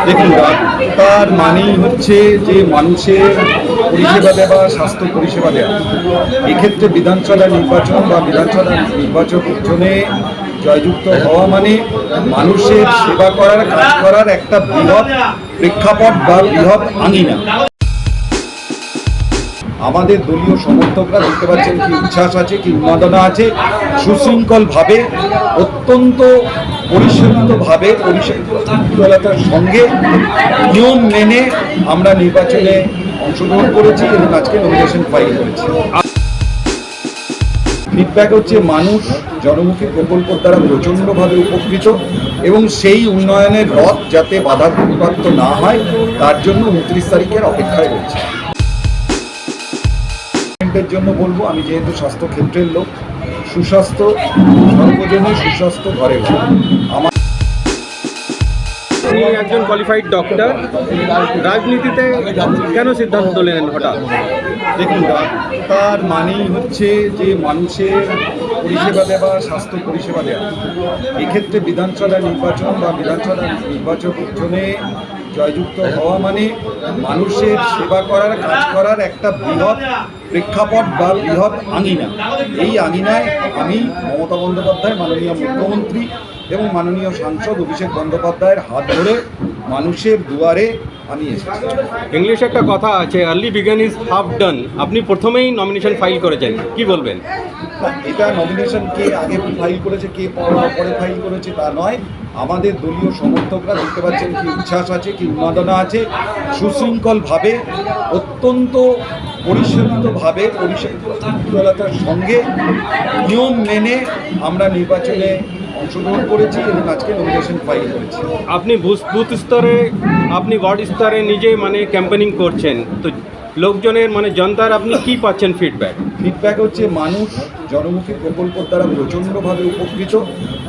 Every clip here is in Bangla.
দেখুন, ডাক্তার মানেই হচ্ছে যে মানুষের পরিষেবা দেওয়া, স্বাস্থ্য পরিষেবা দেওয়া। এক্ষেত্রে বিধানসভা নির্বাচন বা বিধানসভা নির্বাচনে জয়যুক্ত হওয়া মানে মানুষের সেবা করার, কাজ করার একটা বৃহৎ প্রেক্ষাপট বা বৃহৎ আঙিনা। আমাদের দলীয় সমর্থকরা দেখতে পাচ্ছেন কি উচ্ছ্বাস আছে, কি উন্মাদনা আছে। সুশৃঙ্খলভাবে, অত্যন্ত পরিচালিতভাবে, পরিচালতার সঙ্গে নিয়ম মেনে আমরা নির্বাচনে অংশগ্রহণ করেছি এবং আজকে নমিনেশন ফাইল করেছি। ফিডব্যাক হচ্ছে মানুষ জনমুখী প্রকল্পের দ্বারা প্রচণ্ডভাবে উপকৃত এবং সেই উন্নয়নের রথ যাতে বাধাপ্রাপ্ত না হয় তার জন্য 29 তারিখের অপেক্ষায় রয়েছে। জন্য বলবো, আমি যেহেতু স্বাস্থ্য ক্ষেত্রের লোক, সুস্বাস্থ্য সর্বজনীন, সুস্বাস্থ্য ঘরে ঘরে। আমার একজন কোয়ালিফাইড ডক্টর, রাজনীতিতে কেন সিদ্ধান্ত নিলেন হঠাৎ? দেখুন, ডাক্তার মানেই হচ্ছে যে মানুষের পরিষেবা দেওয়া, স্বাস্থ্য পরিষেবা দেওয়া। এক্ষেত্রে বিধানসভা নির্বাচন বা বিধানসভা নির্বাচনে জয়যুক্ত হওয়া মানে মানুষের সেবা করার, কাজ করার একটা বৃহৎ প্রেক্ষাপট বা বৃহৎ আঙিনা। এই আঙিনায় আমি মমতা বন্দ্যোপাধ্যায়, মাননীয় মুখ্যমন্ত্রী এবং মাননীয় সাংসদ অভিষেক বন্দ্যোপাধ্যায়ের হাত ধরে মানুষের দুয়ারে আমি এসেছি। ইংলিশে একটা কথা আছে, আর্লি বিগিন ইজ হাফ ডান। আপনি প্রথমেই নমিনেশন ফাইল করেছেন, কি বলবেন? এটা নমিনেশন কে আগে ফাইল করেছে, কে পরে ফাইল করেছে তা নয়। আমাদের দলীয় সমর্থকরা দেখতে পাচ্ছেন কি উচ্ছ্বাস আছে, কি উন্মাদনা আছে। সুশৃঙ্খলভাবে, অত্যন্ত পরিচালিতভাবে, পরিচালতার সঙ্গে নিয়ম মেনে আমরা নির্বাচনে অংশগ্রহণ করেছি এবং আজকে নমিনেশন ফাইল করেছি। আপনি বুথ স্তরে, আপনি ওয়ার্ড স্তরে নিজে ক্যাম্পেনিং করছেন, তো লোকজনের জনতার আপনি কি পাচ্ছেন ফিডব্যাক হচ্ছে মানুষ জনমুখী প্রকল্পের দ্বারা প্রচণ্ডভাবে উপকৃত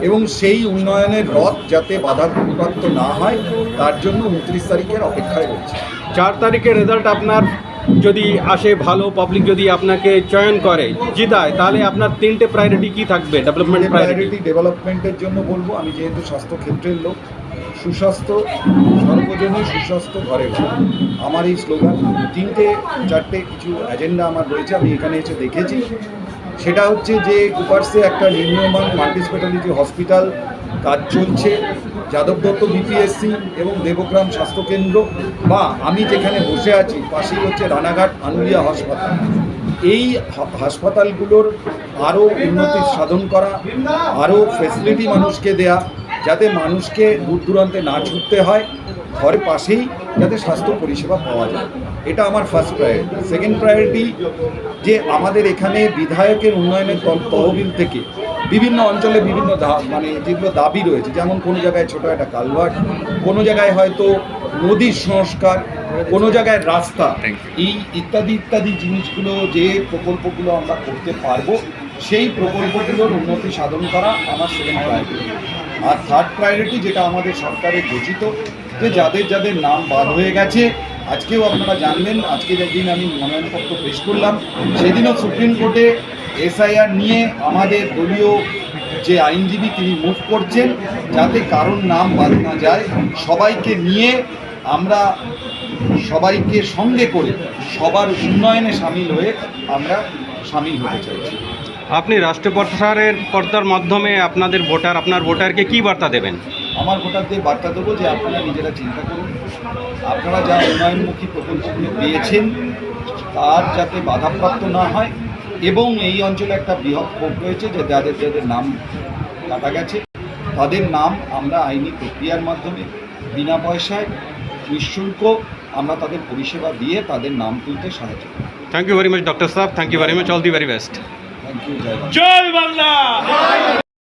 এবং সেই উন্নয়নের রথ যাতে বাধাপ্রাপ্ত না হয় তার জন্য 29 তারিখের অপেক্ষায় রয়েছে। 4 তারিখের রেজাল্ট আপনার যদি আসে ভালো, পাবলিক যদি আপনাকে চয়ন করে, জিতায়, তাহলে আপনার 3টে প্রায়োরিটি কি থাকবে? ডেভেলপমেন্টের জন্য বলবো, আমি যেহেতু স্বাস্থ্য ক্ষেত্রের লোক, সুস্বাস্থ্য সর্বজনীন, সুস্বাস্থ্য ঘরে ঘরে। আমার এই স্লোগান 3-4টে কিছু এজেন্ডা আমার রয়েছে, আমি এখানে এসে দেখেছি। সেটা হচ্ছে যে কুপার্সে একটা নিম্নমান মাল্টি স্পেশালিটি হসপিটাল কাজ চলছে, যাদব দত্ত বিপিএসসি এবং দেবগ্রাম স্বাস্থ্যকেন্দ্র, বা আমি যেখানে বসে আছি পাশেই হচ্ছে রানাঘাট আনুলিয়া হাসপাতাল। এই হাসপাতালগুলোর আরও উন্নতি সাধন করা, আরও ফ্যাসিলিটি মানুষকে দেয়া, যাতে মানুষকে দূর দূরান্তে না ছুটতে হয়, ঘরে পাশেই যাতে স্বাস্থ্য পরিষেবা পাওয়া যায়। এটা আমার ফার্স্ট প্রায়োরিটি। সেকেন্ড প্রায়োরিটি যে আমাদের এখানে বিধায়কের উন্নয়নের তহবিল থেকে বিভিন্ন অঞ্চলে বিভিন্ন যেগুলো দাবি রয়েছে, যেমন কোনো জায়গায় ছোটো একটা কালভার্ট, কোনো জায়গায় হয়তো নদীর সংস্কার, কোনো জায়গায় রাস্তা, এই ইত্যাদি ইত্যাদি জিনিসগুলো, যে প্রকল্পগুলো আমরা করতে পারবো সেই প্রকল্পগুলোর উন্নতি সাধন করা আমার সেকেন্ড প্রায়োরিটি। আর থার্ড প্রায়োরিটি, যেটা আমাদের সরকারে ঘোষিত, যে যাদের যাদের নাম বাদ হয়ে গেছে, আজকেও আপনারা জানবেন, আজকে যেদিন আমি মনোনয়নপত্র পেশ করলাম সেদিনও সুপ্রিম কোর্টে এসআইআর নিয়ে আমাদের দলীয় যে আইনজীবী তিনি মুভ করছেন যাতে কারোর নাম বাদ না যায়। সবাইকে নিয়ে আমরা সবাইকে সঙ্গে করে সবার উন্নয়নে সামিল হয়ে আমরা সামিল হতে চাইছি। আপনি রাষ্ট্রীয় প্রচারের পর্দার মাধ্যমে আপনার ভোটারকে কি বার্তা দেবেন? আমার ভোটারদের বার্তা দেবো যে আপনারা নিজেরা চিন্তা করুন, আপনারা যা উন্নয়নমুখী প্রকল্পগুলো পেয়েছেন তার যাতে বাধাপ্রাপ্ত না হয়, এবং এই অঞ্চলে একটা বৃহৎ ক্ষোভ রয়েছে যে যাদের যাদের নাম কাটা গেছে তাদের নাম আমরা আইনি প্রক্রিয়ার মাধ্যমে বিনা পয়সায় নিঃশুল্ক আমরা তাদের পরিষেবা দিয়ে তাদের নাম তুলতে সাহায্য করি। Thank you very much doctor সাহেব, thank you very much, all the very best. Thank you. জয় বাংলা।